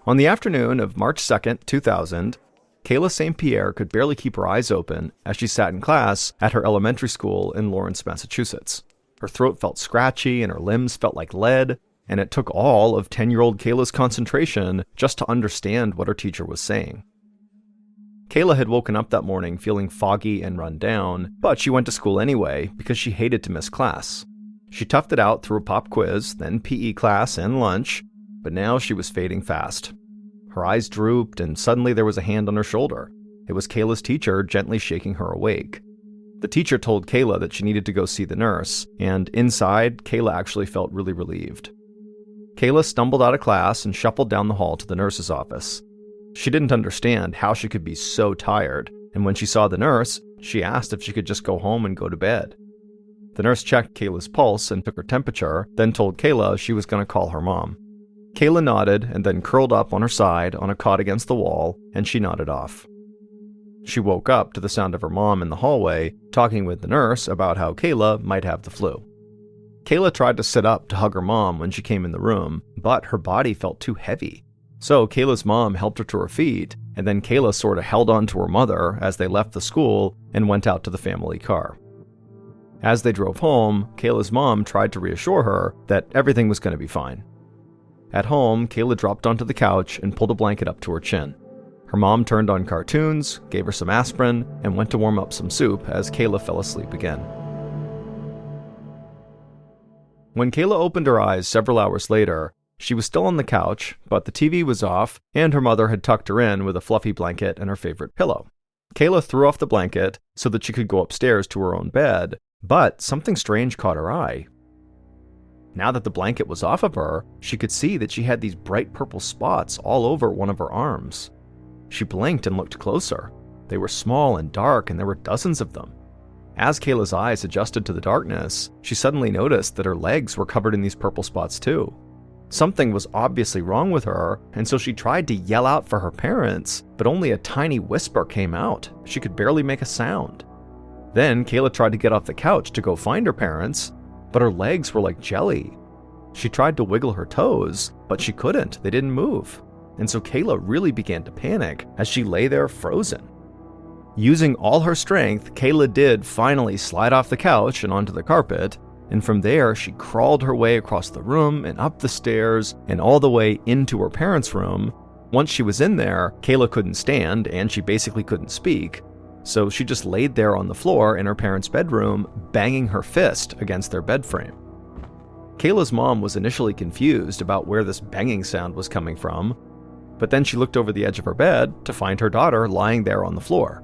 On the afternoon of March 2nd, 2000, Kayla St. Pierre could barely keep her eyes open as she sat in class at her elementary school in Lawrence, Massachusetts. Her throat felt scratchy and her limbs felt like lead, and it took all of 10-year-old Kayla's concentration just to understand what her teacher was saying. Kayla had woken up that morning feeling foggy and run down, but she went to school anyway because she hated to miss class. She toughed it out through a pop quiz, then PE class and lunch, but now she was fading fast. Her eyes drooped, and suddenly there was a hand on her shoulder. It was Kayla's teacher gently shaking her awake. The teacher told Kayla that she needed to go see the nurse, and inside, Kayla actually felt really relieved. Kayla stumbled out of class and shuffled down the hall to the nurse's office. She didn't understand how she could be so tired, and when she saw the nurse, she asked if she could just go home and go to bed. The nurse checked Kayla's pulse and took her temperature, then told Kayla she was going to call her mom. Kayla nodded and then curled up on her side on a cot against the wall, and she nodded off. She woke up to the sound of her mom in the hallway, talking with the nurse about how Kayla might have the flu. Kayla tried to sit up to hug her mom when she came in the room, but her body felt too heavy. So Kayla's mom helped her to her feet, and then Kayla sort of held on to her mother as they left the school and went out to the family car. As they drove home, Kayla's mom tried to reassure her that everything was going to be fine. At home, Kayla dropped onto the couch and pulled a blanket up to her chin. Her mom turned on cartoons, gave her some aspirin, and went to warm up some soup as Kayla fell asleep again. When Kayla opened her eyes several hours later, she was still on the couch, but the TV was off, and her mother had tucked her in with a fluffy blanket and her favorite pillow. Kayla threw off the blanket so that she could go upstairs to her own bed, but something strange caught her eye. Now that the blanket was off of her, she could see that she had these bright purple spots all over one of her arms. She blinked and looked closer. They were small and dark, and there were dozens of them. As Kayla's eyes adjusted to the darkness, she suddenly noticed that her legs were covered in these purple spots too. Something was obviously wrong with her, and so she tried to yell out for her parents, but only a tiny whisper came out. She could barely make a sound. Then Kayla tried to get off the couch to go find her parents, but her legs were like jelly. She tried to wiggle her toes, but she couldn't. They didn't move. And so Kayla really began to panic as she lay there frozen. Using all her strength, Kayla did finally slide off the couch and onto the carpet, and from there she crawled her way across the room and up the stairs and all the way into her parents' room. Once she was in there, Kayla couldn't stand and she basically couldn't speak, so she just laid there on the floor in her parents' bedroom, banging her fist against their bed frame. Kayla's mom was initially confused about where this banging sound was coming from, but then she looked over the edge of her bed to find her daughter lying there on the floor.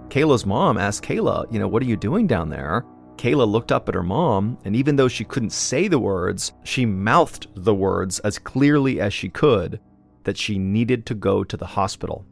Kayla's mom asked Kayla, what are you doing down there? Kayla looked up at her mom, and even though she couldn't say the words, she mouthed the words as clearly as she could that she needed to go to the hospital.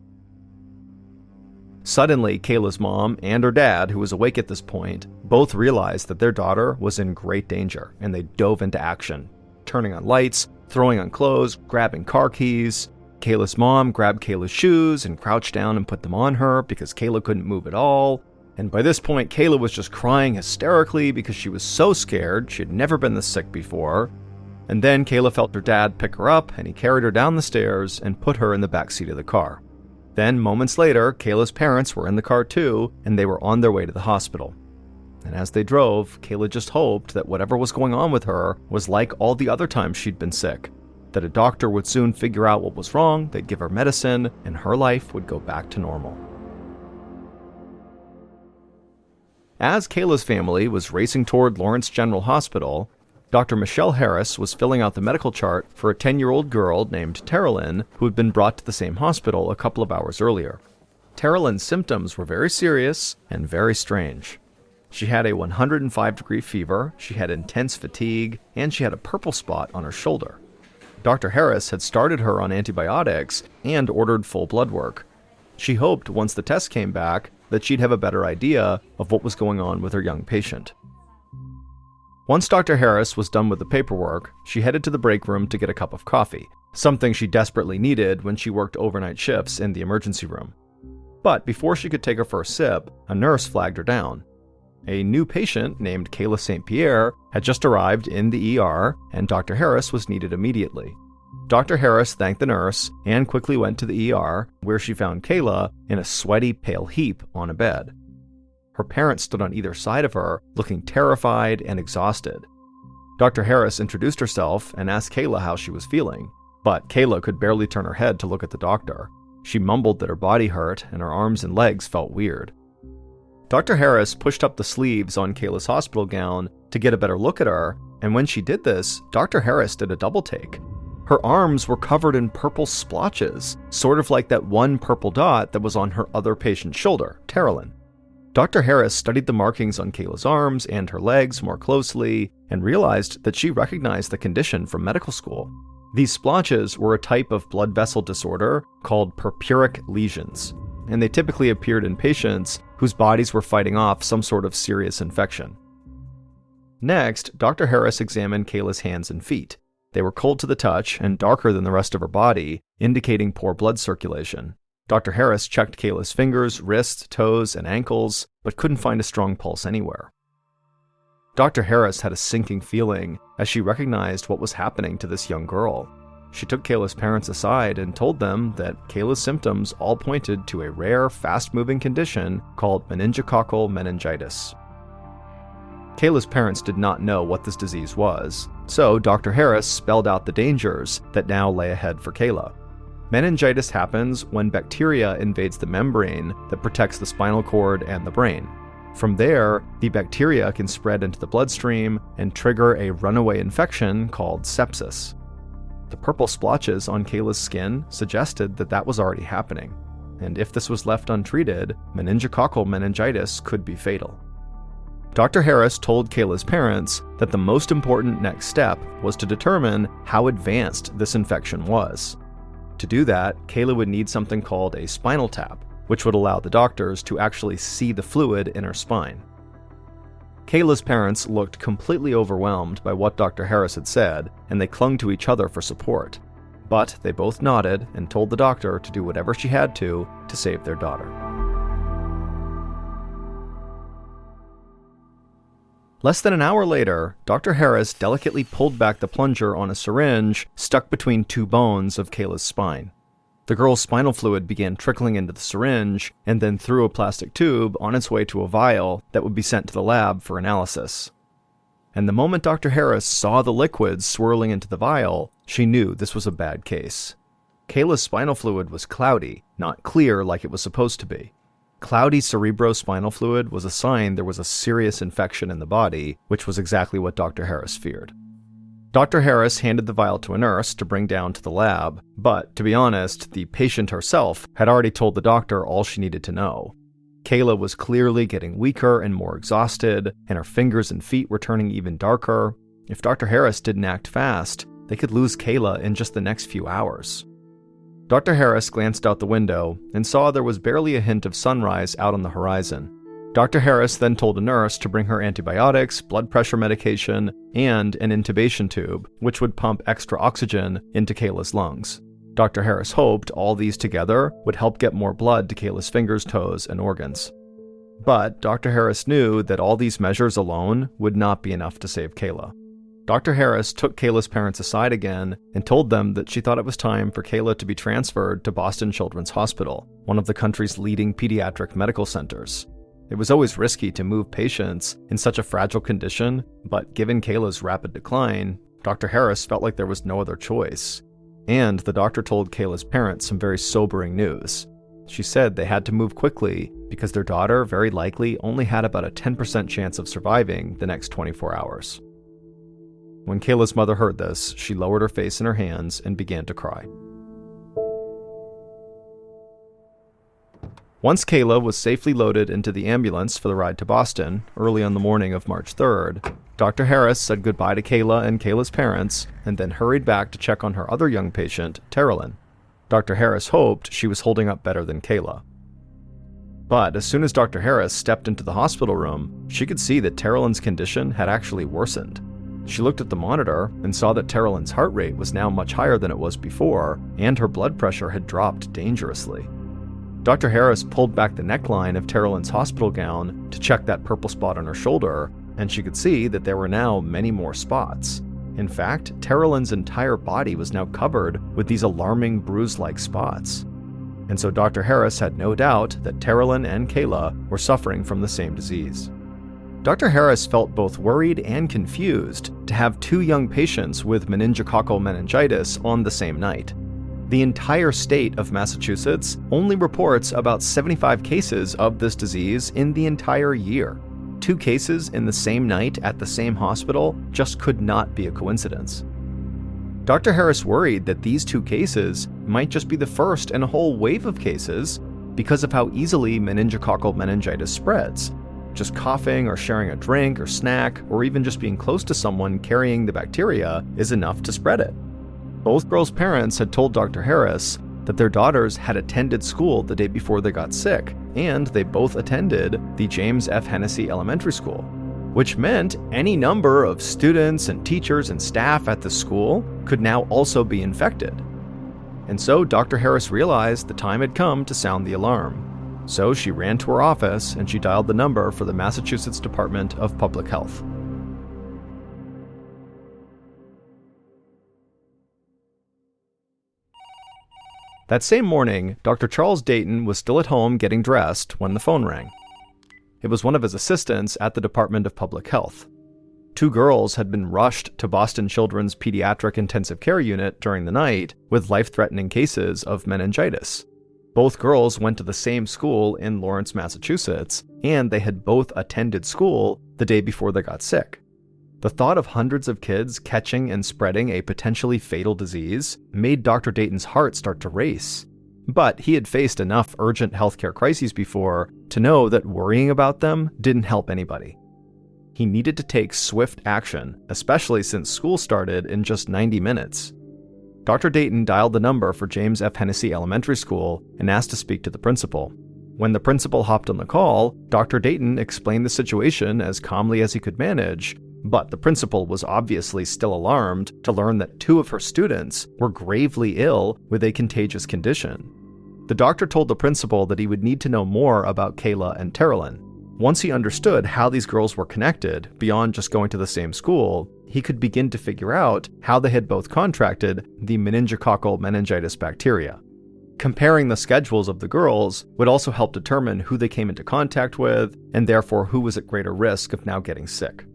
Suddenly, Kayla's mom and her dad, who was awake at this point, both realized that their daughter was in great danger, and they dove into action, turning on lights, throwing on clothes, grabbing car keys. Kayla's mom grabbed Kayla's shoes and crouched down and put them on her because Kayla couldn't move at all. And by this point, Kayla was just crying hysterically because she was so scared. She had never been this sick before. And then Kayla felt her dad pick her up, and he carried her down the stairs and put her in the back seat of the car. Then, moments later, Kayla's parents were in the car too, and they were on their way to the hospital. And as they drove, Kayla just hoped that whatever was going on with her was like all the other times she'd been sick, that a doctor would soon figure out what was wrong, they'd give her medicine, and her life would go back to normal. As Kayla's family was racing toward Lawrence General Hospital, Dr. Michelle Harris was filling out the medical chart for a 10-year-old girl named Terralyn who had been brought to the same hospital a couple of hours earlier. Terralyn's symptoms were very serious and very strange. She had a 105-degree fever, she had intense fatigue, and she had a purple spot on her shoulder. Dr. Harris had started her on antibiotics and ordered full blood work. She hoped once the test came back that she'd have a better idea of what was going on with her young patient. Once Dr. Harris was done with the paperwork, she headed to the break room to get a cup of coffee, something she desperately needed when she worked overnight shifts in the emergency room. But before she could take her first sip, a nurse flagged her down. A new patient named Kayla St. Pierre had just arrived in the ER, and Dr. Harris was needed immediately. Dr. Harris thanked the nurse and quickly went to the ER, where she found Kayla in a sweaty, pale heap on a bed. Her parents stood on either side of her, looking terrified and exhausted. Dr. Harris introduced herself and asked Kayla how she was feeling, but Kayla could barely turn her head to look at the doctor. She mumbled that her body hurt and her arms and legs felt weird. Dr. Harris pushed up the sleeves on Kayla's hospital gown to get a better look at her, and when she did this, Dr. Harris did a double take. Her arms were covered in purple splotches, sort of like that one purple dot that was on her other patient's shoulder, Terrelyn. Dr. Harris studied the markings on Kayla's arms and her legs more closely and realized that she recognized the condition from medical school. These splotches were a type of blood vessel disorder called purpuric lesions, and they typically appeared in patients whose bodies were fighting off some sort of serious infection. Next, Dr. Harris examined Kayla's hands and feet. They were cold to the touch and darker than the rest of her body, indicating poor blood circulation. Dr. Harris checked Kayla's fingers, wrists, toes, and ankles, but couldn't find a strong pulse anywhere. Dr. Harris had a sinking feeling as she recognized what was happening to this young girl. She took Kayla's parents aside and told them that Kayla's symptoms all pointed to a rare, fast-moving condition called meningococcal meningitis. Kayla's parents did not know what this disease was, so Dr. Harris spelled out the dangers that now lay ahead for Kayla. Meningitis happens when bacteria invades the membrane that protects the spinal cord and the brain. From there, the bacteria can spread into the bloodstream and trigger a runaway infection called sepsis. The purple splotches on Kayla's skin suggested that that was already happening, and if this was left untreated, meningococcal meningitis could be fatal. Dr. Harris told Kayla's parents that the most important next step was to determine how advanced this infection was. To do that, Kayla would need something called a spinal tap, which would allow the doctors to actually see the fluid in her spine. Kayla's parents looked completely overwhelmed by what Dr. Harris had said, and they clung to each other for support. But they both nodded and told the doctor to do whatever she had to save their daughter. Less than an hour later, Dr. Harris delicately pulled back the plunger on a syringe stuck between two bones of Kayla's spine. The girl's spinal fluid began trickling into the syringe and then through a plastic tube on its way to a vial that would be sent to the lab for analysis. And the moment Dr. Harris saw the liquids swirling into the vial, she knew this was a bad case. Kayla's spinal fluid was cloudy, not clear like it was supposed to be. Cloudy cerebrospinal fluid was a sign there was a serious infection in the body, which was exactly what Dr. Harris feared. Dr. Harris handed the vial to a nurse to bring down to the lab, but to be honest, the patient herself had already told the doctor all she needed to know. Kayla was clearly getting weaker and more exhausted, and her fingers and feet were turning even darker. If Dr. Harris didn't act fast, they could lose Kayla in just the next few hours. Dr. Harris glanced out the window and saw there was barely a hint of sunrise out on the horizon. Dr. Harris then told a nurse to bring her antibiotics, blood pressure medication, and an intubation tube, which would pump extra oxygen into Kayla's lungs. Dr. Harris hoped all these together would help get more blood to Kayla's fingers, toes, and organs. But Dr. Harris knew that all these measures alone would not be enough to save Kayla. Dr. Harris took Kayla's parents aside again and told them that she thought it was time for Kayla to be transferred to Boston Children's Hospital, one of the country's leading pediatric medical centers. It was always risky to move patients in such a fragile condition, but given Kayla's rapid decline, Dr. Harris felt like there was no other choice. And the doctor told Kayla's parents some very sobering news. She said they had to move quickly because their daughter very likely only had about a 10% chance of surviving the next 24 hours. When Kayla's mother heard this, she lowered her face in her hands and began to cry. Once Kayla was safely loaded into the ambulance for the ride to Boston, early on the morning of March 3rd, Dr. Harris said goodbye to Kayla and Kayla's parents, and then hurried back to check on her other young patient, Terrelyn. Dr. Harris hoped she was holding up better than Kayla. But as soon as Dr. Harris stepped into the hospital room, she could see that Terrelyn's condition had actually worsened. She looked at the monitor and saw that Terrelyn's heart rate was now much higher than it was before, and her blood pressure had dropped dangerously. Dr. Harris pulled back the neckline of Terrelyn's hospital gown to check that purple spot on her shoulder, and she could see that there were now many more spots. In fact, Terolin's entire body was now covered with these alarming bruise-like spots. And so Dr. Harris had no doubt that Terolin and Kayla were suffering from the same disease. Dr. Harris felt both worried and confused to have two young patients with meningococcal meningitis on the same night. The entire state of Massachusetts only reports about 75 cases of this disease in the entire year. Two cases in the same night at the same hospital just could not be a coincidence. Dr. Harris worried that these two cases might just be the first in a whole wave of cases because of how easily meningococcal meningitis spreads. Just coughing or sharing a drink or snack or even just being close to someone carrying the bacteria is enough to spread it. Both girls' parents had told Dr. Harris that their daughters had attended school the day before they got sick, and they both attended the James F. Hennessy Elementary School, which meant any number of students and teachers and staff at the school could now also be infected. And so Dr. Harris realized the time had come to sound the alarm. So she ran to her office and she dialed the number for the Massachusetts Department of Public Health. That same morning, Dr. Charles Dayton was still at home getting dressed when the phone rang. It was one of his assistants at the Department of Public Health. Two girls had been rushed to Boston Children's Pediatric Intensive Care Unit during the night with life-threatening cases of meningitis. Both girls went to the same school in Lawrence, Massachusetts, and they had both attended school the day before they got sick. The thought of hundreds of kids catching and spreading a potentially fatal disease made Dr. Dayton's heart start to race. But he had faced enough urgent healthcare crises before to know that worrying about them didn't help anybody. He needed to take swift action, especially since school started in just 90 minutes. Dr. Dayton dialed the number for James F. Hennessy Elementary School and asked to speak to the principal. When the principal hopped on the call, Dr. Dayton explained the situation as calmly as he could manage, but the principal was obviously still alarmed to learn that two of her students were gravely ill with a contagious condition. The doctor told the principal that he would need to know more about Kayla and Terolin. Once he understood how these girls were connected, beyond just going to the same school, he could begin to figure out how they had both contracted the meningococcal meningitis bacteria. Comparing the schedules of the girls would also help determine who they came into contact with, and therefore who was at greater risk of now getting sick.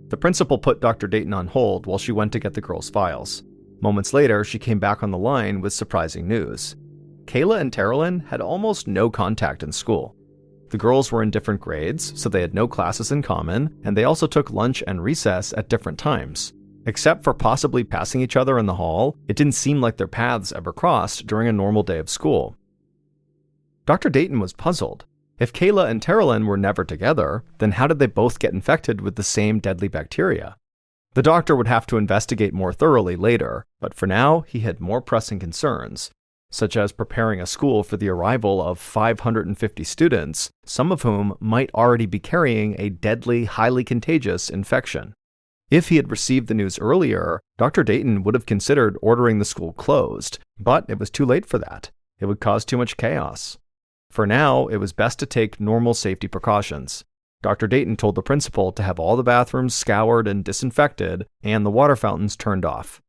The principal put Dr. Dayton on hold while she went to get the girls' files. Moments later, she came back on the line with surprising news. Kayla and Terolin had almost no contact in school. The girls were in different grades, so they had no classes in common, and they also took lunch and recess at different times. Except for possibly passing each other in the hall, it didn't seem like their paths ever crossed during a normal day of school. Dr. Dayton was puzzled. If Kayla and Terolin were never together, then how did they both get infected with the same deadly bacteria? The doctor would have to investigate more thoroughly later, but for now, he had more pressing concerns, such as preparing a school for the arrival of 550 students, some of whom might already be carrying a deadly, highly contagious infection. If he had received the news earlier, Dr. Dayton would have considered ordering the school closed, but it was too late for that. It would cause too much chaos. For now, it was best to take normal safety precautions. Dr. Dayton told the principal to have all the bathrooms scoured and disinfected and the water fountains turned off.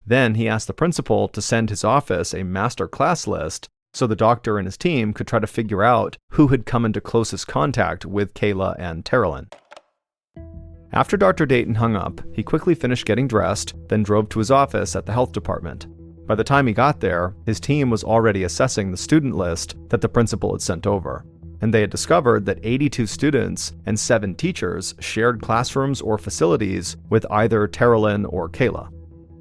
Then he asked the principal to send his office a master class list so the doctor and his team could try to figure out who had come into closest contact with Kayla and Terolin. After Dr. Dayton hung up, he quickly finished getting dressed, then drove to his office at the health department. By the time he got there, his team was already assessing the student list that the principal had sent over, and they had discovered that 82 students and 7 teachers shared classrooms or facilities with either Terolin or Kayla.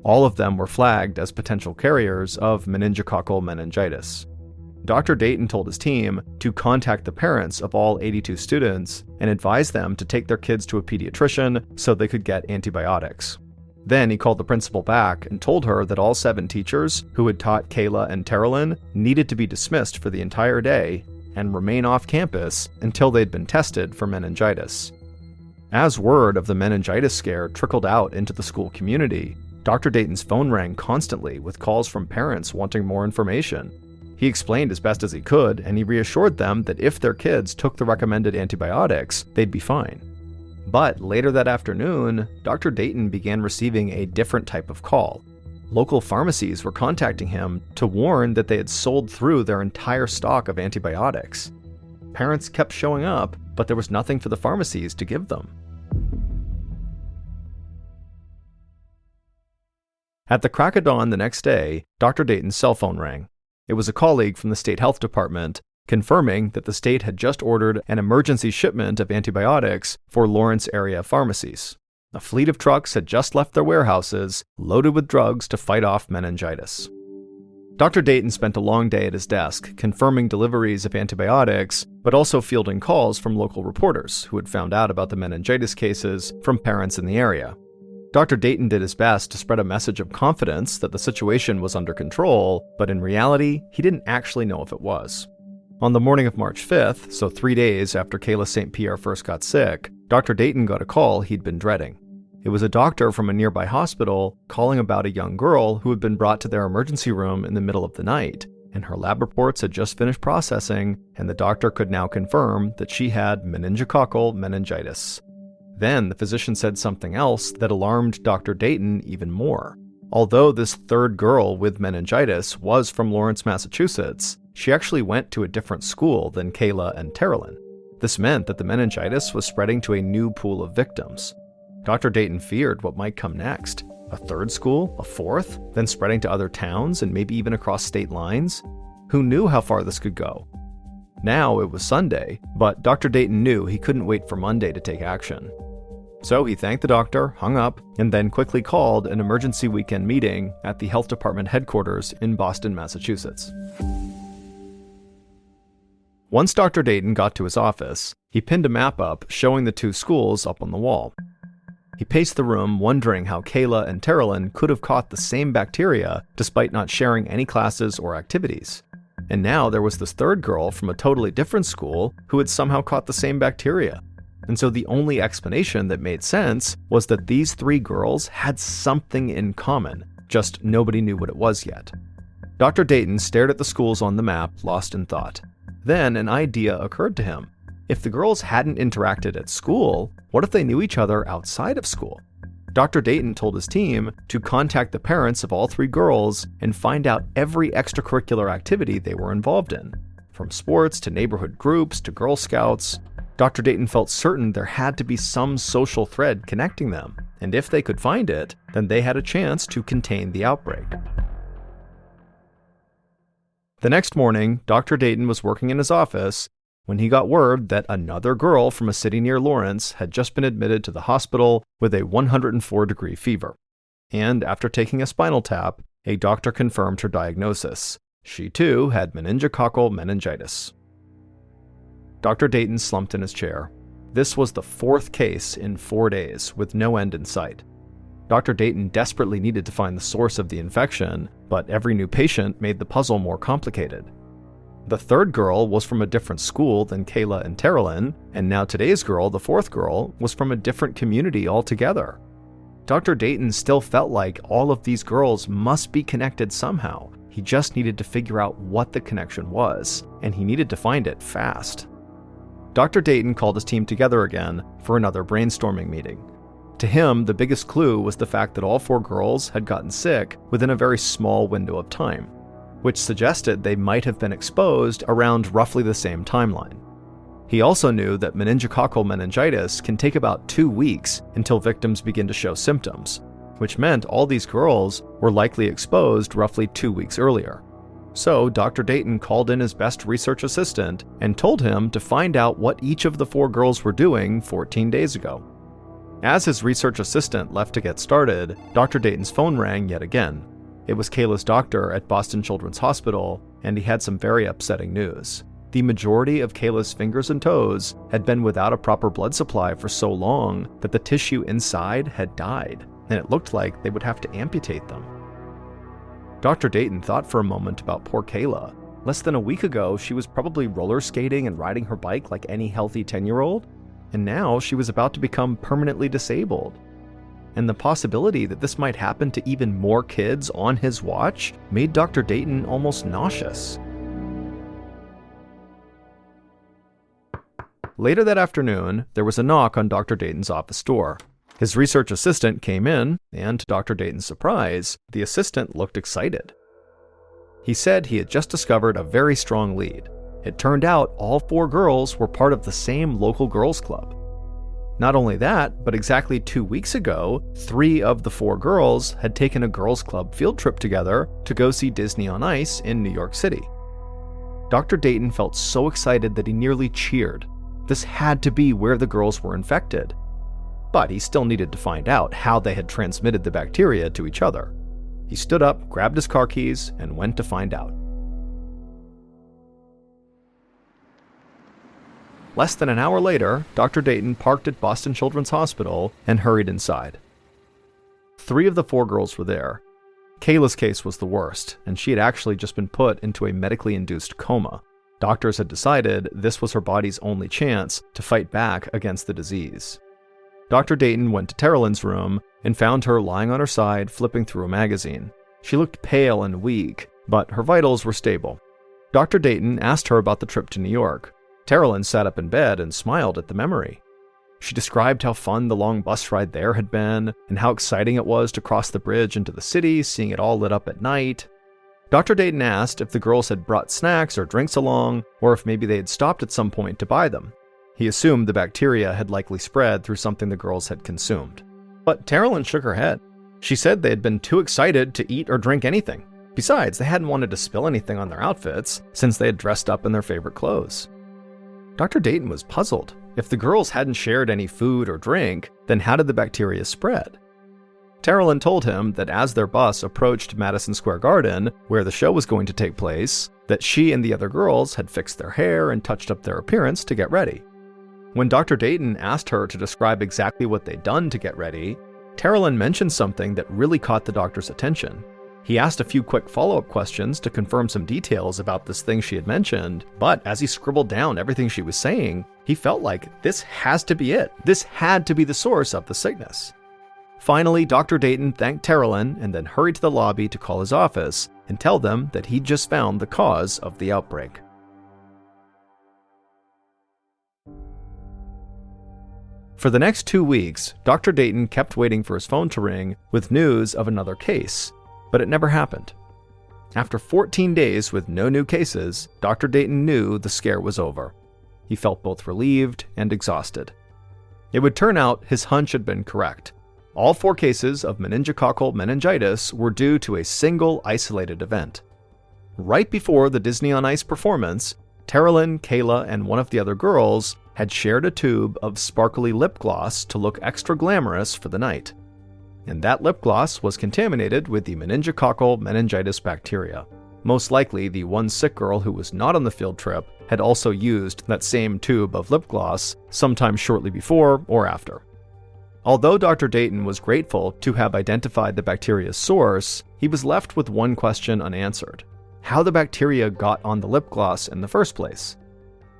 All of them were flagged as potential carriers of meningococcal meningitis. Dr. Dayton told his team to contact the parents of all 82 students and advise them to take their kids to a pediatrician so they could get antibiotics. Then he called the principal back and told her that all 7 teachers who had taught Kayla and Terolin needed to be dismissed for the entire day and remain off campus until they'd been tested for meningitis. As word of the meningitis scare trickled out into the school community, Dr. Dayton's phone rang constantly with calls from parents wanting more information. He explained as best as he could, and he reassured them that if their kids took the recommended antibiotics, they'd be fine. But later that afternoon, Dr. Dayton began receiving a different type of call. Local pharmacies were contacting him to warn that they had sold through their entire stock of antibiotics. Parents kept showing up, but there was nothing for the pharmacies to give them. At the crack of dawn the next day, Dr. Dayton's cell phone rang. It was a colleague from the state health department, confirming that the state had just ordered an emergency shipment of antibiotics for Lawrence area pharmacies. A fleet of trucks had just left their warehouses, loaded with drugs to fight off meningitis. Dr. Dayton spent a long day at his desk, confirming deliveries of antibiotics, but also fielding calls from local reporters who had found out about the meningitis cases from parents in the area. Dr. Dayton did his best to spread a message of confidence that the situation was under control, but in reality, he didn't actually know if it was. On the morning of March 5th, so 3 days after Kayla St. Pierre first got sick, Dr. Dayton got a call he'd been dreading. It was a doctor from a nearby hospital calling about a young girl who had been brought to their emergency room in the middle of the night, and her lab reports had just finished processing, and the doctor could now confirm that she had meningococcal meningitis. Then the physician said something else that alarmed Dr. Dayton even more. Although this third girl with meningitis was from Lawrence, Massachusetts, she actually went to a different school than Kayla and Terrellyn. This meant that the meningitis was spreading to a new pool of victims. Dr. Dayton feared what might come next. A third school? A fourth? Then spreading to other towns and maybe even across state lines? Who knew how far this could go? Now it was Sunday, but Dr. Dayton knew he couldn't wait for Monday to take action. So he thanked the doctor, hung up, and then quickly called an emergency weekend meeting at the health department headquarters in Boston, Massachusetts. Once Dr. Dayton got to his office, he pinned a map up showing the two schools up on the wall. He paced the room, wondering how Kayla and Terrellyn could have caught the same bacteria despite not sharing any classes or activities. And now there was this third girl from a totally different school who had somehow caught the same bacteria. And so the only explanation that made sense was that these three girls had something in common, just nobody knew what it was yet. Dr. Dayton stared at the schools on the map, lost in thought. Then an idea occurred to him. If the girls hadn't interacted at school, what if they knew each other outside of school? Dr. Dayton told his team to contact the parents of all three girls and find out every extracurricular activity they were involved in. From sports to neighborhood groups to Girl Scouts, Dr. Dayton felt certain there had to be some social thread connecting them, and if they could find it, then they had a chance to contain the outbreak. The next morning, Dr. Dayton was working in his office when he got word that another girl from a city near Lawrence had just been admitted to the hospital with a 104-degree fever. And after taking a spinal tap, a doctor confirmed her diagnosis. She too had meningococcal meningitis. Dr. Dayton slumped in his chair. This was the fourth case in 4 days, with no end in sight. Dr. Dayton desperately needed to find the source of the infection, but every new patient made the puzzle more complicated. The third girl was from a different school than Kayla and Terrellyn, and now today's girl, the fourth girl, was from a different community altogether. Dr. Dayton still felt like all of these girls must be connected somehow. He just needed to figure out what the connection was, and he needed to find it fast. Dr. Dayton called his team together again for another brainstorming meeting. To him, the biggest clue was the fact that all four girls had gotten sick within a very small window of time, which suggested they might have been exposed around roughly the same timeline. He also knew that meningococcal meningitis can take about 2 weeks until victims begin to show symptoms, which meant all these girls were likely exposed roughly 2 weeks earlier. So Dr. Dayton called in his best research assistant and told him to find out what each of the four girls were doing 14 days ago. As his research assistant left to get started, Dr. Dayton's phone rang yet again. It was Kayla's doctor at Boston Children's Hospital, and he had some very upsetting news. The majority of Kayla's fingers and toes had been without a proper blood supply for so long that the tissue inside had died, and it looked like they would have to amputate them. Dr. Dayton thought for a moment about poor Kayla. Less than a week ago, she was probably roller skating and riding her bike like any healthy 10-year-old, and now she was about to become permanently disabled. And the possibility that this might happen to even more kids on his watch made Dr. Dayton almost nauseous. Later that afternoon, there was a knock on Dr. Dayton's office door. His research assistant came in, and to Dr. Dayton's surprise, the assistant looked excited. He said he had just discovered a very strong lead. It turned out all 4 girls were part of the same local girls' club. Not only that, but exactly 2 weeks ago, 3 of the 4 girls had taken a girls' club field trip together to go see Disney on Ice in New York City. Dr. Dayton felt so excited that he nearly cheered. This had to be where the girls were infected. But he still needed to find out how they had transmitted the bacteria to each other. He stood up, grabbed his car keys, and went to find out. Less than an hour later, Dr. Dayton parked at Boston Children's Hospital and hurried inside. 3 of the 4 girls were there. Kayla's case was the worst, and she had actually just been put into a medically induced coma. Doctors had decided this was her body's only chance to fight back against the disease. Dr. Dayton went to Terilyn's room and found her lying on her side, flipping through a magazine. She looked pale and weak, but her vitals were stable. Dr. Dayton asked her about the trip to New York. Terilyn sat up in bed and smiled at the memory. She described how fun the long bus ride there had been, and how exciting it was to cross the bridge into the city, seeing it all lit up at night. Dr. Dayton asked if the girls had brought snacks or drinks along, or if maybe they had stopped at some point to buy them. He assumed the bacteria had likely spread through something the girls had consumed. But Terilyn shook her head. She said they had been too excited to eat or drink anything. Besides, they hadn't wanted to spill anything on their outfits, since they had dressed up in their favorite clothes. Dr. Dayton was puzzled. If the girls hadn't shared any food or drink, then how did the bacteria spread? Terilyn told him that as their bus approached Madison Square Garden, where the show was going to take place, that she and the other girls had fixed their hair and touched up their appearance to get ready. When Dr. Dayton asked her to describe exactly what they'd done to get ready, Terilyn mentioned something that really caught the doctor's attention. He asked a few quick follow-up questions to confirm some details about this thing she had mentioned, but as he scribbled down everything she was saying, he felt like this has to be it. This had to be the source of the sickness. Finally, Dr. Dayton thanked Terilyn and then hurried to the lobby to call his office and tell them that he'd just found the cause of the outbreak. For the next 2 weeks, Dr. Dayton kept waiting for his phone to ring with news of another case, but it never happened. After 14 days with no new cases, Dr. Dayton knew the scare was over. He felt both relieved and exhausted. It would turn out his hunch had been correct. All 4 cases of meningococcal meningitis were due to a single isolated event. Right before the Disney on Ice performance, Terilyn, Kayla, and one of the other girls had shared a tube of sparkly lip gloss to look extra glamorous for the night. And that lip gloss was contaminated with the meningococcal meningitis bacteria. Most likely, the one sick girl who was not on the field trip had also used that same tube of lip gloss sometime shortly before or after. Although Dr. Dayton was grateful to have identified the bacteria's source, he was left with one question unanswered: how the bacteria got on the lip gloss in the first place.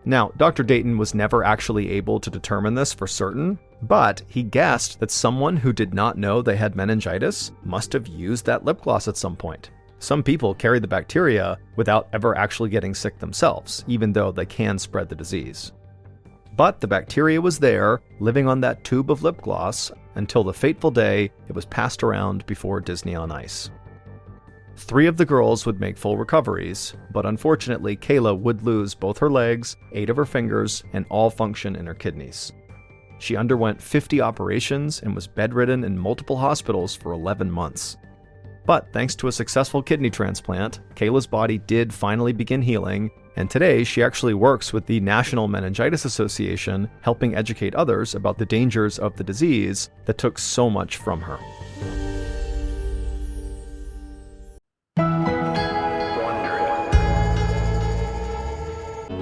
Now, Dr. Dayton was never actually able to determine this for certain, but he guessed that someone who did not know they had meningitis must have used that lip gloss at some point. Some people carry the bacteria without ever actually getting sick themselves, even though they can spread the disease. But the bacteria was there, living on that tube of lip gloss, until the fateful day it was passed around before Disney on Ice. 3 of the girls would make full recoveries, but unfortunately Kayla would lose both her legs, 8 of her fingers, and all function in her kidneys. She underwent 50 operations and was bedridden in multiple hospitals for 11 months. But thanks to a successful kidney transplant, Kayla's body did finally begin healing, and today she actually works with the National Meningitis Association, helping educate others about the dangers of the disease that took so much from her.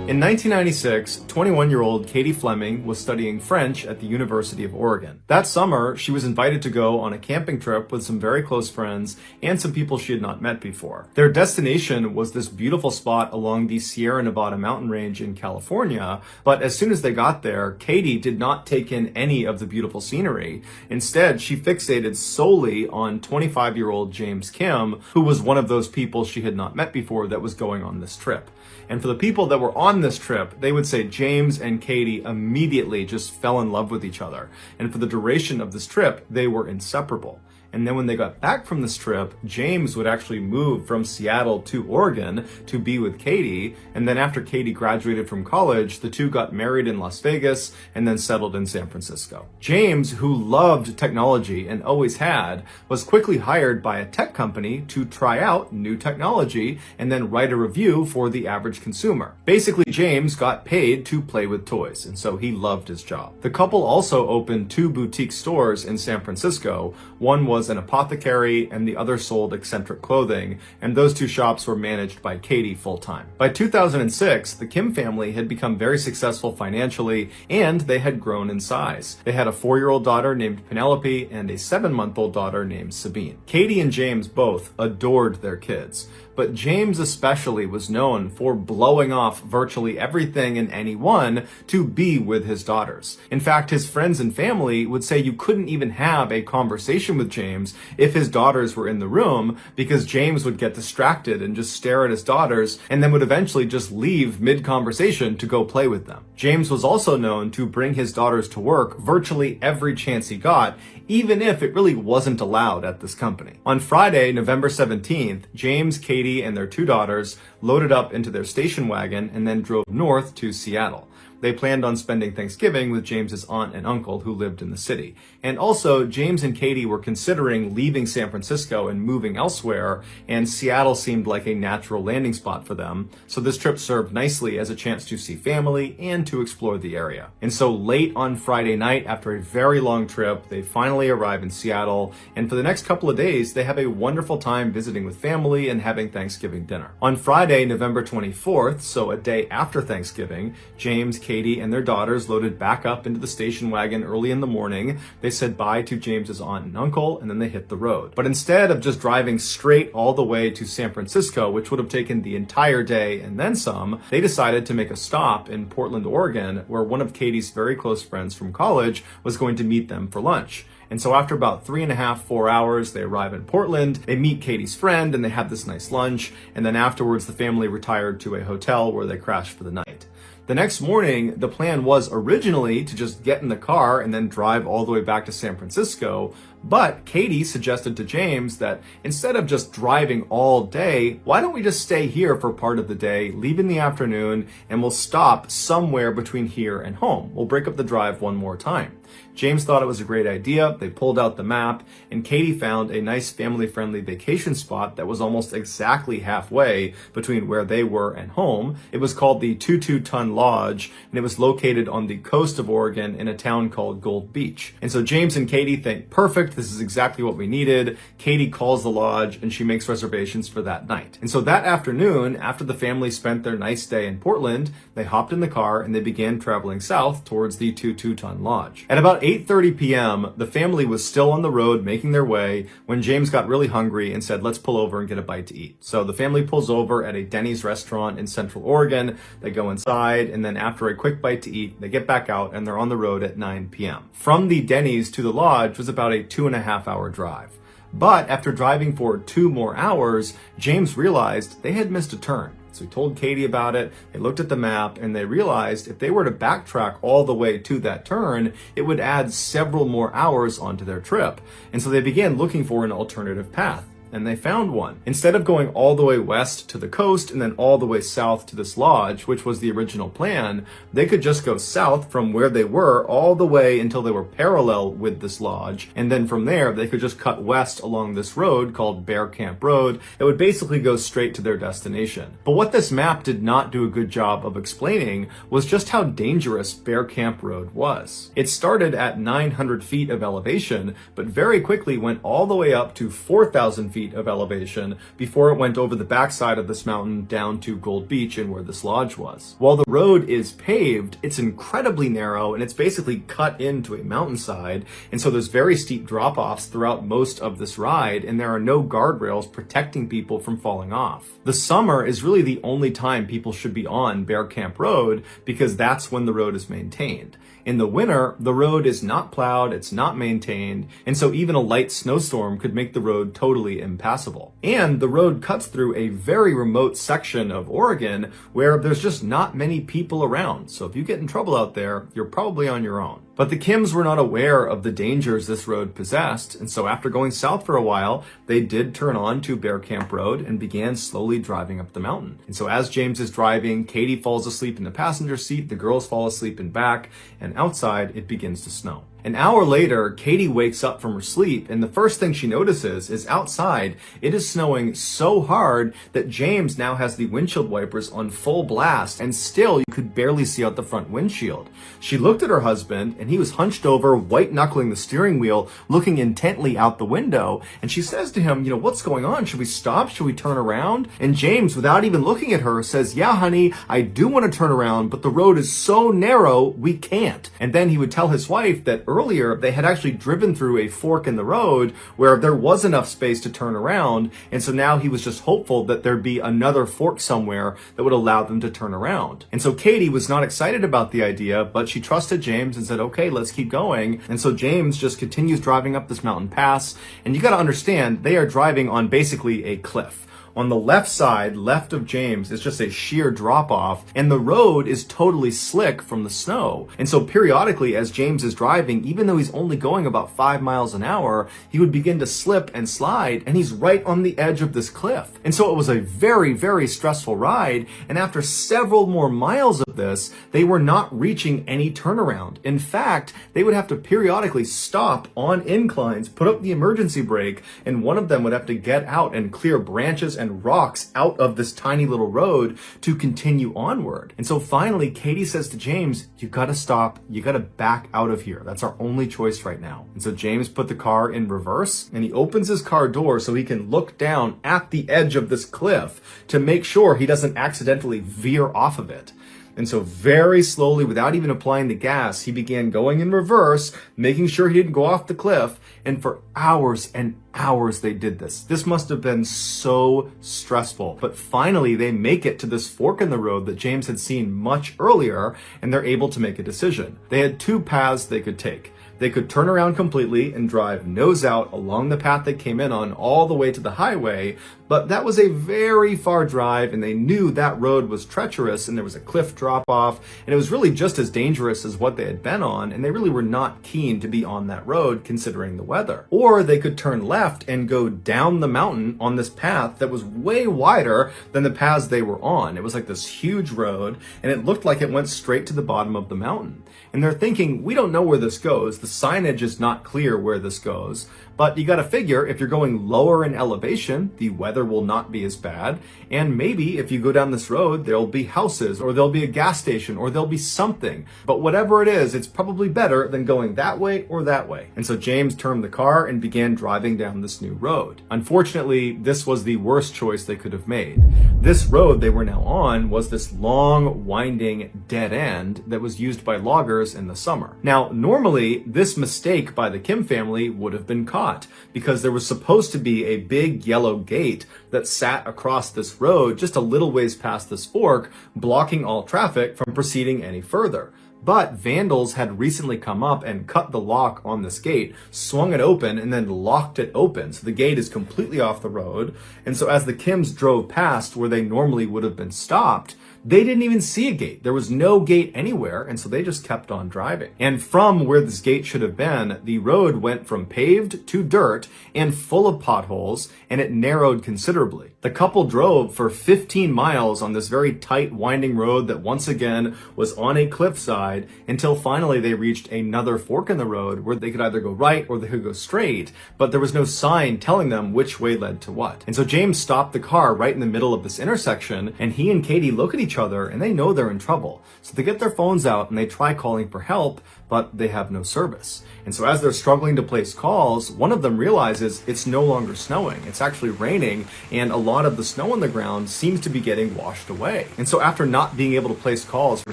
In 1996, 21-year-old Katie Fleming was studying French at the University of Oregon. That summer, she was invited to go on a camping trip with some very close friends and some people she had not met before. Their destination was this beautiful spot along the Sierra Nevada mountain range in California, but as soon as they got there, Katie did not take in any of the beautiful scenery. Instead, she fixated solely on 25-year-old James Kim, who was one of those people she had not met before that was going on this trip. And for the people that were on this trip, they would say James and Katie immediately just fell in love with each other. And for the duration of this trip, they were inseparable. And then when they got back from this trip, James would actually move from Seattle to Oregon to be with Katie. And then after Katie graduated from college, the two got married in Las Vegas and then settled in San Francisco. James, who loved technology and always had, was quickly hired by a tech company to try out new technology and then write a review for the average consumer. Basically, James got paid to play with toys, and so he loved his job. The couple also opened 2 boutique stores in San Francisco. One was an apothecary and the other sold eccentric clothing, and those 2 shops were managed by Katie full-time. By 2006, the Kim family had become very successful financially, and they had grown in size. They had a 4-year-old daughter named Penelope and a 7-month-old daughter named Sabine. Katie and James both adored their kids, but James especially was known for blowing off virtually everything and anyone to be with his daughters. In fact, his friends and family would say you couldn't even have a conversation with James if his daughters were in the room, because James would get distracted and just stare at his daughters and then would eventually just leave mid-conversation to go play with them. James was also known to bring his daughters to work virtually every chance he got, even if it really wasn't allowed at this company. On Friday, November 17th, James, Katie, and their 2 daughters loaded up into their station wagon and then drove north to Seattle. They planned on spending Thanksgiving with James's aunt and uncle who lived in the city. And also, James and Katie were considering leaving San Francisco and moving elsewhere, and Seattle seemed like a natural landing spot for them. So this trip served nicely as a chance to see family and to explore the area. And so late on Friday night, after a very long trip, they finally arrive in Seattle, and for the next couple of days, they have a wonderful time visiting with family and having Thanksgiving dinner. On Friday, November 24th, so a day after Thanksgiving, James, Katie, and their daughters loaded back up into the station wagon early in the morning. They said bye to James's aunt and uncle, and then they hit the road. But instead of just driving straight all the way to San Francisco, which would have taken the entire day and then some, they decided to make a stop in Portland, Oregon, where one of Katie's very close friends from college was going to meet them for lunch. And so after about 3.5, 4 hours, they arrive in Portland, they meet Katie's friend, and they have this nice lunch. And then afterwards, the family retired to a hotel where they crashed for the night. The next morning, the plan was originally to just get in the car and then drive all the way back to San Francisco. But Katie suggested to James that instead of just driving all day, why don't we just stay here for part of the day, leave in the afternoon, and we'll stop somewhere between here and home. We'll break up the drive one more time. James thought it was a great idea. They pulled out the map, and Katie found a nice family-friendly vacation spot that was almost exactly halfway between where they were and home. It was called the 22-Ton Lodge, and it was located on the coast of Oregon in a town called Gold Beach. And so James and Katie think, perfect, this is exactly what we needed. Katie calls the lodge, and she makes reservations for that night. And so that afternoon, after the family spent their nice day in Portland, they hopped in the car and they began traveling south towards the 22-Ton Lodge. At about 8:30 p.m., the family was still on the road making their way when James got really hungry and said, let's pull over and get a bite to eat. So the family pulls over at a Denny's restaurant in Central Oregon. They go inside, and then after a quick bite to eat, they get back out and they're on the road at 9 p.m. From the Denny's to the lodge was about a 2.5-hour drive. But after driving for 2 more hours, James realized they had missed a turn. So he told Katie about it, they looked at the map, and they realized if they were to backtrack all the way to that turn, it would add several more hours onto their trip. And so they began looking for an alternative path. And they found one. Instead of going all the way west to the coast and then all the way south to this lodge, which was the original plan, they could just go south from where they were all the way until they were parallel with this lodge. And then from there, they could just cut west along this road called Bear Camp Road that would basically go straight to their destination. But what this map did not do a good job of explaining was just how dangerous Bear Camp Road was. It started at 900 feet of elevation, but very quickly went all the way up to 4,000 feet of elevation before it went over the backside of this mountain down to Gold Beach and where this lodge was. While the road is paved, it's incredibly narrow and it's basically cut into a mountainside, and so there's very steep drop-offs throughout most of this ride, and there are no guardrails protecting people from falling off. The summer is really the only time people should be on Bear Camp Road because that's when the road is maintained. In the winter, the road is not plowed, it's not maintained, and so even a light snowstorm could make the road totally impassable. And the road cuts through a very remote section of Oregon where there's just not many people around. So if you get in trouble out there, you're probably on your own. But the Kims were not aware of the dangers this road possessed, and so after going south for a while, they did turn on to Bear Camp Road and began slowly driving up the mountain. And so as James is driving, Katie falls asleep in the passenger seat, the girls fall asleep in back, and outside it begins to snow. An hour later, Katie wakes up from her sleep, and the first thing she notices is outside, it is snowing so hard that James now has the windshield wipers on full blast, and still you could barely see out the front windshield. She looked at her husband, and he was hunched over, white-knuckling the steering wheel, looking intently out the window, and she says to him, what's going on? Should we stop? Should we turn around? And James, without even looking at her, says, yeah, honey, I do want to turn around, but the road is so narrow, we can't. And then he would tell his wife that earlier, they had actually driven through a fork in the road where there was enough space to turn around, and so now he was just hopeful that there'd be another fork somewhere that would allow them to turn around. And so Katie was not excited about the idea, but she trusted James and said, okay, let's keep going. And so James just continues driving up this mountain pass, and you got to understand, they are driving on basically a cliff. On the left side, left of James, is just a sheer drop-off, and the road is totally slick from the snow. And so periodically, as James is driving, even though he's only going about 5 miles an hour, he would begin to slip and slide, and he's right on the edge of this cliff. And so it was a very, very stressful ride, and after several more miles of this, they were not reaching any turnaround. In fact, they would have to periodically stop on inclines, put up the emergency brake, and one of them would have to get out and clear branches and rocks out of this tiny little road to continue onward. And so finally, Katie says to James, you gotta stop, you gotta back out of here. That's our only choice right now. And so James put the car in reverse, and he opens his car door so he can look down at the edge of this cliff to make sure he doesn't accidentally veer off of it. And so very slowly, without even applying the gas, he began going in reverse, making sure he didn't go off the cliff. And for hours and hours they did this. This must have been so stressful. But finally, they make it to this fork in the road that James had seen much earlier, and they're able to make a decision. They had two paths they could take. They could turn around completely and drive nose out along the path they came in on all the way to the highway, but that was a very far drive, and they knew that road was treacherous and there was a cliff drop off, and it was really just as dangerous as what they had been on, and they really were not keen to be on that road considering the weather. Or they could turn left and go down the mountain on this path that was way wider than the paths they were on. It was like this huge road, and it looked like it went straight to the bottom of the mountain. And they're thinking, we don't know where this goes. The signage is not clear where this goes. But you got to figure if you're going lower in elevation, the weather will not be as bad. And maybe if you go down this road, there'll be houses, or there'll be a gas station, or there'll be something. But whatever it is, it's probably better than going that way or that way. And so James turned the car and began driving down this new road. Unfortunately, this was the worst choice they could have made. This road they were now on was this long, winding dead end that was used by loggers in the summer. Now, normally, this mistake by the Kim family would have been caught, because there was supposed to be a big yellow gate that sat across this road just a little ways past this fork, blocking all traffic from proceeding any further. But vandals had recently come up and cut the lock on this gate, swung it open, and then locked it open. So the gate is completely off the road. And so as the Kims drove past where they normally would have been stopped, they didn't even see a gate. There was no gate anywhere, and so they just kept on driving. And from where this gate should have been, the road went from paved to dirt and full of potholes, and it narrowed considerably. The couple drove for 15 miles on this very tight, winding road that once again was on a cliffside, until finally they reached another fork in the road where they could either go right or they could go straight, but there was no sign telling them which way led to what. And so James stopped the car right in the middle of this intersection, and he and Katie look at each other and they know they're in trouble. So they get their phones out and they try calling for help, but they have no service. And so as they're struggling to place calls, one of them realizes it's no longer snowing. It's actually raining, and along lot of the snow on the ground seems to be getting washed away. And so after not being able to place calls for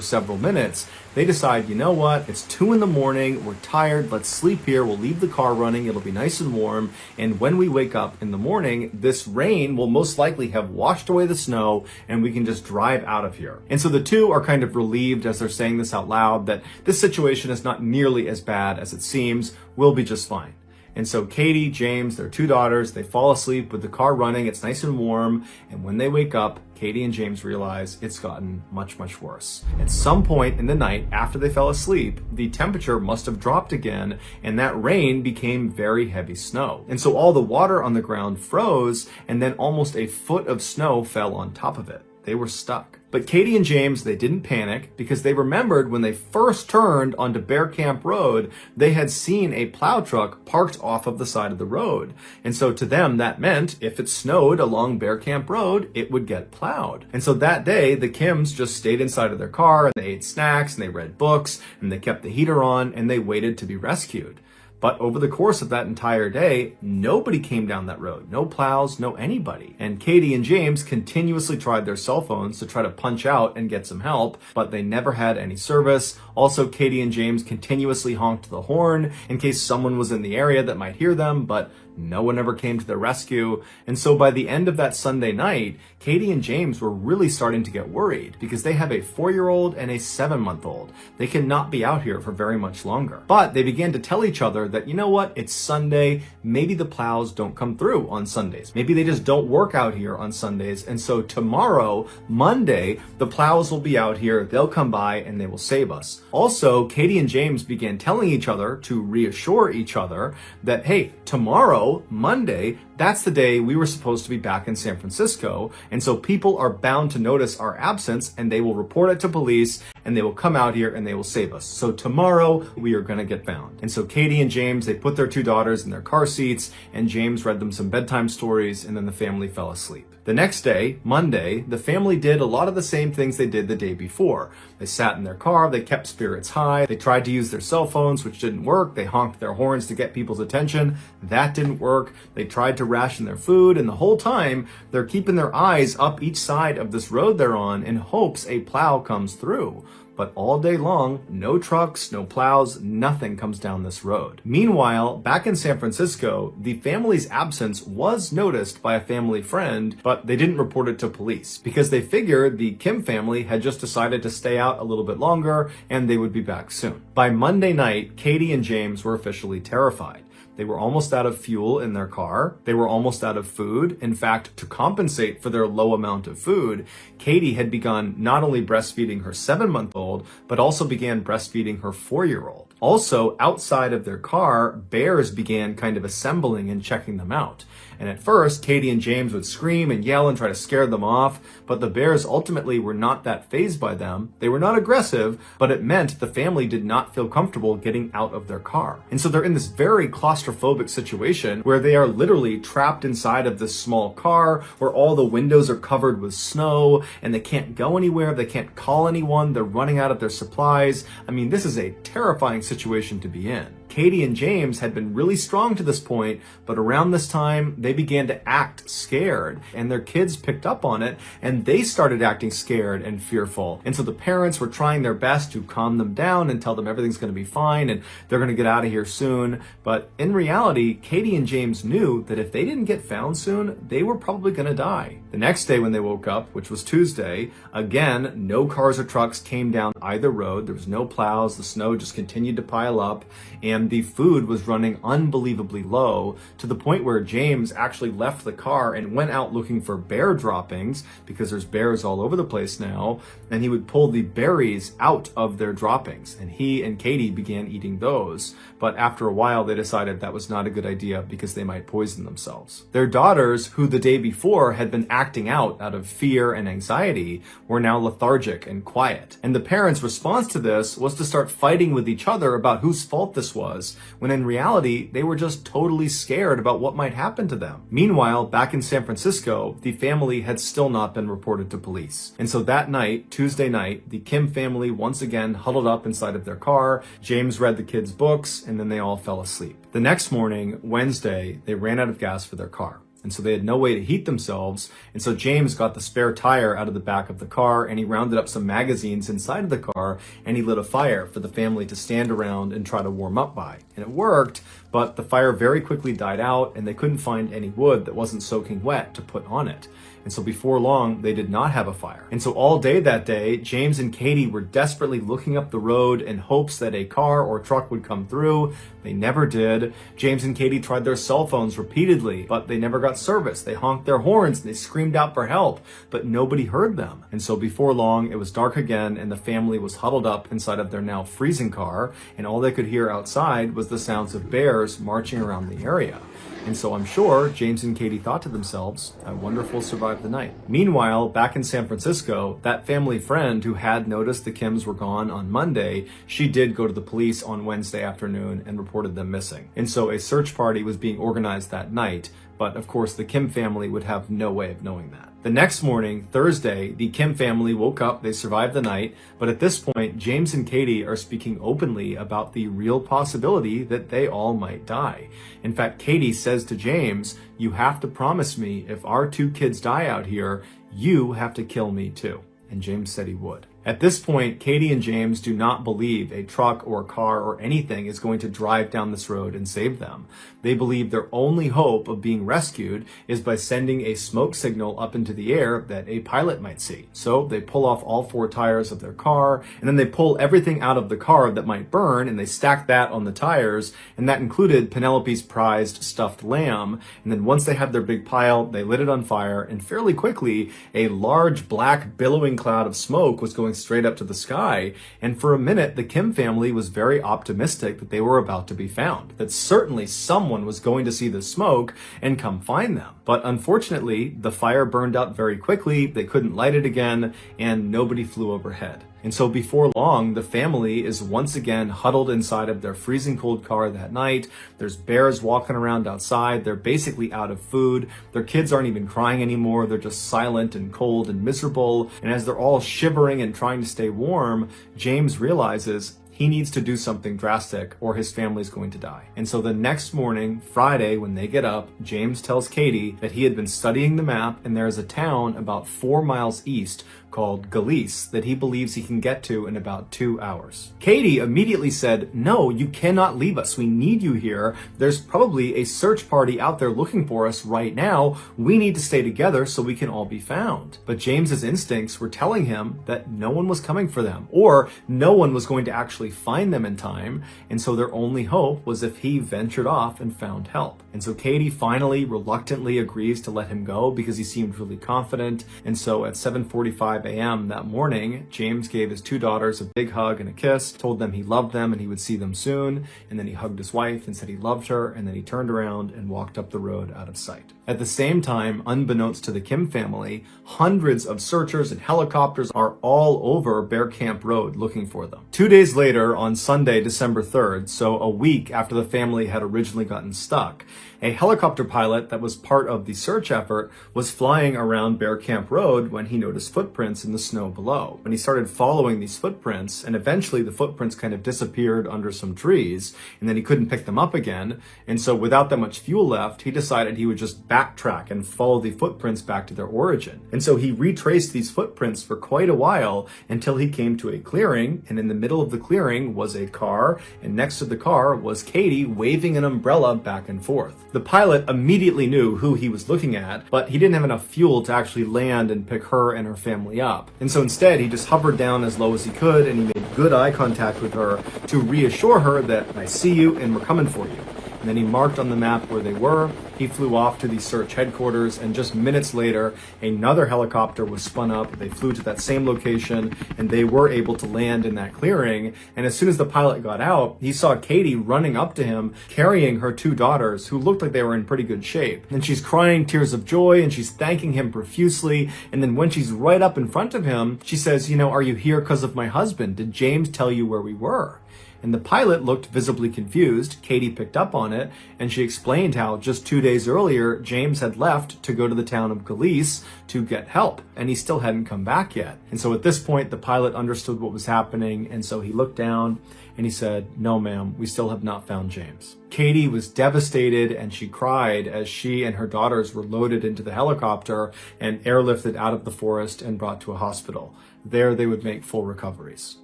several minutes, they decide, you know what, it's 2 a.m, we're tired, let's sleep here, we'll leave the car running, it'll be nice and warm, and when we wake up in the morning, this rain will most likely have washed away the snow and we can just drive out of here. And so the two are kind of relieved as they're saying this out loud that this situation is not nearly as bad as it seems, we'll be just fine. And so Katie, James, their 2 daughters, they fall asleep with the car running, it's nice and warm, and when they wake up, Katie and James realize it's gotten much, much worse. At some point in the night after they fell asleep, the temperature must have dropped again, and that rain became very heavy snow. And so all the water on the ground froze, and then almost a foot of snow fell on top of it. They were stuck. But Katie and James, they didn't panic because they remembered when they first turned onto Bear Camp Road, they had seen a plow truck parked off of the side of the road. And so to them, that meant if it snowed along Bear Camp Road, it would get plowed. And so that day, the Kims just stayed inside of their car and they ate snacks and they read books and they kept the heater on and they waited to be rescued. But over the course of that entire day, nobody came down that road. No plows, no anybody. And Katie and James continuously tried their cell phones to try to punch out and get some help, but they never had any service. Also, Katie and James continuously honked the horn in case someone was in the area that might hear them, but no one ever came to their rescue. And so by the end of that Sunday night, Katie and James were really starting to get worried because they have a 4-year-old and a 7-month-old. They cannot be out here for very much longer. But they began to tell each other that, you know what, it's Sunday, maybe the plows don't come through on Sundays. Maybe they just don't work out here on Sundays. And so tomorrow, Monday, the plows will be out here, they'll come by and they will save us. Also, Katie and James began telling each other to reassure each other that, hey, tomorrow, Monday, that's the day we were supposed to be back in San Francisco. And so people are bound to notice our absence and they will report it to police and they will come out here and they will save us. So tomorrow we are going to get found. And so Katie and James, they put their 2 daughters in their car seats and James read them some bedtime stories and then the family fell asleep. The next day, Monday, the family did a lot of the same things they did the day before. They sat in their car, they kept spirits high, they tried to use their cell phones, which didn't work, they honked their horns to get people's attention, that didn't work, they tried to ration their food, and the whole time, they're keeping their eyes up each side of this road they're on in hopes a plow comes through. But all day long, no trucks, no plows, nothing comes down this road. Meanwhile, back in San Francisco, the family's absence was noticed by a family friend, but they didn't report it to police because they figured the Kim family had just decided to stay out a little bit longer and they would be back soon. By Monday night, Katie and James were officially terrified. They were almost out of fuel in their car. They were almost out of food. In fact, to compensate for their low amount of food, Katie had begun not only breastfeeding her 7-month-old, but also began breastfeeding her 4-year-old. Also, outside of their car, bears began kind of assembling and checking them out. And at first, Katie and James would scream and yell and try to scare them off, but the bears ultimately were not that fazed by them. They were not aggressive, but it meant the family did not feel comfortable getting out of their car. And so they're in this very claustrophobic situation where they are literally trapped inside of this small car where all the windows are covered with snow and they can't go anywhere, they can't call anyone, they're running out of their supplies. I mean, this is a terrifying situation to be in. Katie and James had been really strong to this point, but around this time, they began to act scared, and their kids picked up on it, and they started acting scared and fearful. And so the parents were trying their best to calm them down and tell them everything's going to be fine and they're going to get out of here soon. But in reality, Katie and James knew that if they didn't get found soon, they were probably going to die. The next day when they woke up, which was Tuesday, again, no cars or trucks came down either road. There was no plows. The snow just continued to pile up, and the food was running unbelievably low to the point where James actually left the car and went out looking for bear droppings because there's bears all over the place now, and he would pull the berries out of their droppings, and he and Katie began eating those. But after a while, they decided that was not a good idea because they might poison themselves. Their daughters, who the day before had been acting out of fear and anxiety, were now lethargic and quiet. And the parents' response to this was to start fighting with each other about whose fault this was, when in reality, they were just totally scared about what might happen to them. Meanwhile, back in San Francisco, the family had still not been reported to police. And so that night, Tuesday night, the Kim family once again huddled up inside of their car. James read the kids' books, and then they all fell asleep. The next morning, Wednesday, they ran out of gas for their car. And so they had no way to heat themselves. And so James got the spare tire out of the back of the car, and he rounded up some magazines inside of the car, and he lit a fire for the family to stand around and try to warm up by. And it worked, but the fire very quickly died out, and they couldn't find any wood that wasn't soaking wet to put on it. And so before long, they did not have a fire. And so all day that day, James and Katie were desperately looking up the road in hopes that a car or truck would come through. They never did. James and Katie tried their cell phones repeatedly, but they never got service. They honked their horns and they screamed out for help, but nobody heard them. And so before long, it was dark again, and the family was huddled up inside of their now freezing car, and all they could hear outside was the sounds of bears marching around the area. And so I'm sure James and Katie thought to themselves, I wonder if we'll survive the night. Meanwhile, back in San Francisco, that family friend who had noticed the Kims were gone on Monday, she did go to the police on Wednesday afternoon and reported them missing. And so a search party was being organized that night, but of course the Kim family would have no way of knowing that. The next morning, Thursday, the Kim family woke up, they survived the night, but at this point, James and Katie are speaking openly about the real possibility that they all might die. In fact, Katie says to James, you have to promise me if our 2 kids die out here, you have to kill me too. And James said he would. At this point, Katie and James do not believe a truck or a car or anything is going to drive down this road and save them. They believe their only hope of being rescued is by sending a smoke signal up into the air that a pilot might see. So they pull off all 4 tires of their car, and then they pull everything out of the car that might burn, and they stack that on the tires, and that included Penelope's prized stuffed lamb. And then once they had their big pile, they lit it on fire, and fairly quickly, a large black billowing cloud of smoke was going straight up to the sky, and for a minute the Kim family was very optimistic that they were about to be found, that certainly someone was going to see the smoke and come find them. But unfortunately, the fire burned out very quickly, they couldn't light it again, and nobody flew overhead. And so before long, the family is once again huddled inside of their freezing cold car that night. There's bears walking around outside. They're basically out of food. Their kids aren't even crying anymore. They're just silent and cold and miserable. And as they're all shivering and trying to stay warm, James realizes he needs to do something drastic or his family's going to die. And so the next morning, Friday, when they get up, James tells Katie that he had been studying the map, and there is a town about 4 miles east called Galice that he believes he can get to in about 2 hours. Katie immediately said, no, you cannot leave us. We need you here. There's probably a search party out there looking for us right now. We need to stay together so we can all be found. But James's instincts were telling him that no one was coming for them, or no one was going to actually find them in time. And so their only hope was if he ventured off and found help. And so Katie finally reluctantly agrees to let him go because he seemed really confident. And so at 7:45 a.m. that morning, James gave his 2 daughters a big hug and a kiss, told them he loved them and he would see them soon, and then he hugged his wife and said he loved her, and then he turned around and walked up the road out of sight. At the same time, unbeknownst to the Kim family, hundreds of searchers and helicopters are all over Bear Camp Road looking for them. 2 days later, on Sunday, December 3rd, so a week after the family had originally gotten stuck, a helicopter pilot that was part of the search effort was flying around Bear Camp Road when he noticed footprints in the snow below. When he started following these footprints, and eventually the footprints kind of disappeared under some trees, and then he couldn't pick them up again, and so without that much fuel left, he decided he would just backtrack and follow the footprints back to their origin. And so he retraced these footprints for quite a while until he came to a clearing, and in the middle of the clearing was a car, and next to the car was Katie waving an umbrella back and forth. The pilot immediately knew who he was looking at, but he didn't have enough fuel to actually land and pick her and her family up. And so instead, he just hovered down as low as he could, and he made good eye contact with her to reassure her that I see you and we're coming for you. And then he marked on the map where they were. He flew off to the search headquarters, and just minutes later, another helicopter was spun up. They flew to that same location, and they were able to land in that clearing. And as soon as the pilot got out, he saw Katie running up to him, carrying her 2 daughters, who looked like they were in pretty good shape. And she's crying tears of joy, and she's thanking him profusely. And then when she's right up in front of him, she says, are you here because of my husband? Did James tell you where we were? And the pilot looked visibly confused. Katie picked up on it, and she explained how just 2 days earlier, James had left to go to the town of Galice to get help, and he still hadn't come back yet. And so at this point, the pilot understood what was happening, and so he looked down and he said, no, ma'am, we still have not found James. Katie was devastated and she cried as she and her daughters were loaded into the helicopter and airlifted out of the forest and brought to a hospital. There they would make full recoveries.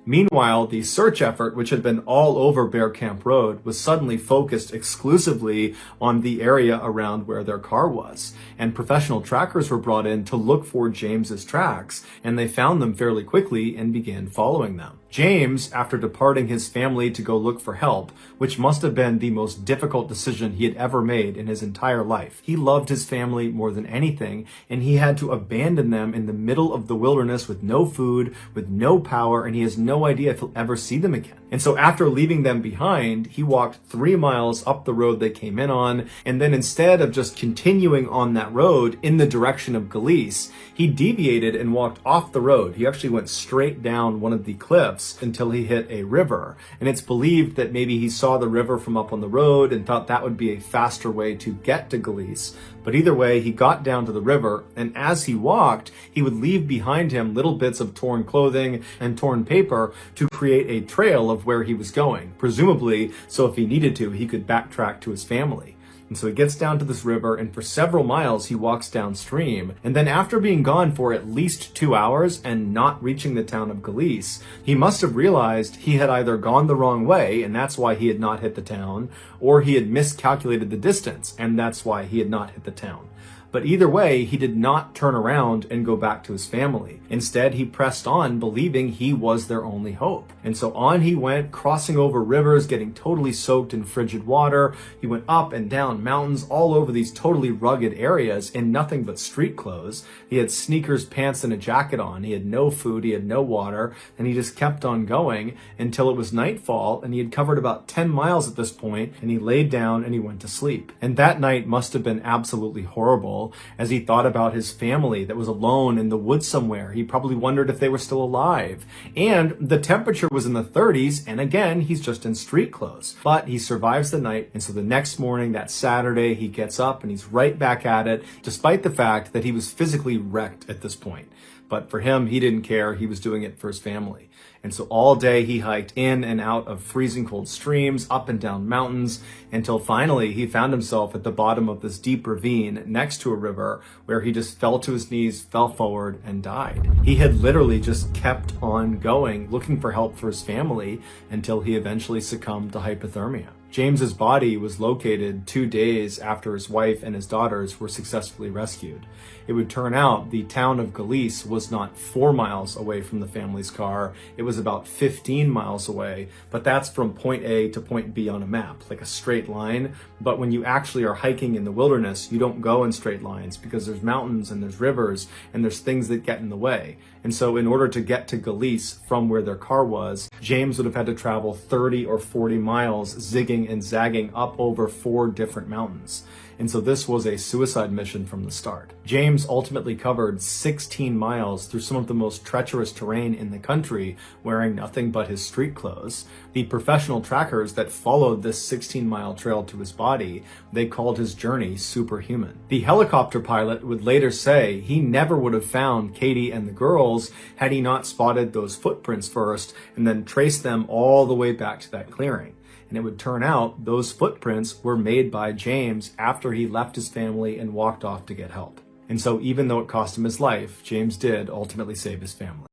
Meanwhile, the search effort, which had been all over Bear Camp Road, was suddenly focused exclusively on the area around where their car was. And professional trackers were brought in to look for James's tracks, and they found them fairly quickly and began following them. James, after departing his family to go look for help, which must have been the most difficult decision he had ever made in his entire life. He loved his family more than anything, and he had to abandon them in the middle of the wilderness with no food, with no power, and he has no idea if he'll ever see them again. And so after leaving them behind, he walked 3 miles up the road they came in on, and then instead of just continuing on that road in the direction of Galice, he deviated and walked off the road. He actually went straight down one of the cliffs until he hit a river. And it's believed that maybe he saw the river from up on the road and thought that would be a faster way to get to Galice. But either way, he got down to the river, and as he walked, he would leave behind him little bits of torn clothing and torn paper to create a trail of where he was going, presumably so if he needed to, he could backtrack to his family. And so he gets down to this river, and for several miles he walks downstream. And then after being gone for at least 2 hours and not reaching the town of Galice, he must have realized he had either gone the wrong way, and that's why he had not hit the town, or he had miscalculated the distance, and that's why he had not hit the town. But either way, he did not turn around and go back to his family. Instead, he pressed on, believing he was their only hope. And so on he went, crossing over rivers, getting totally soaked in frigid water. He went up and down mountains all over these totally rugged areas in nothing but street clothes. He had sneakers, pants, and a jacket on. He had no food, he had no water, and he just kept on going until it was nightfall, and he had covered about 10 miles at this point, and he laid down and he went to sleep. And that night must have been absolutely horrible as he thought about his family that was alone in the woods somewhere. He probably wondered if they were still alive. And the temperature was in the 30s, and again, he's just in street clothes. But he survives the night, and so the next morning, that Saturday, he gets up and he's right back at it, despite the fact that he was physically wrecked at this point. But for him, he didn't care. He was doing it for his family. And so all day he hiked in and out of freezing cold streams, up and down mountains, until finally he found himself at the bottom of this deep ravine next to a river where he just fell to his knees, fell forward, and died. He had literally just kept on going, looking for help for his family until he eventually succumbed to hypothermia. James's body was located 2 days after his wife and his daughters were successfully rescued. It would turn out the town of Galice was not 4 miles away from the family's car. It was about 15 miles away, but that's from point A to point B on a map, like a straight line. But when you actually are hiking in the wilderness, you don't go in straight lines because there's mountains and there's rivers and there's things that get in the way. And so in order to get to Galice from where their car was, James would have had to travel 30 or 40 miles, zigging and zagging up over 4 different mountains. And so this was a suicide mission from the start. James ultimately covered 16 miles through some of the most treacherous terrain in the country, wearing nothing but his street clothes. The professional trackers that followed this 16-mile trail to his body, they called his journey superhuman. The helicopter pilot would later say he never would have found Katie and the girls had he not spotted those footprints first and then traced them all the way back to that clearing. And it would turn out those footprints were made by James after he left his family and walked off to get help. And so even though it cost him his life, James did ultimately save his family.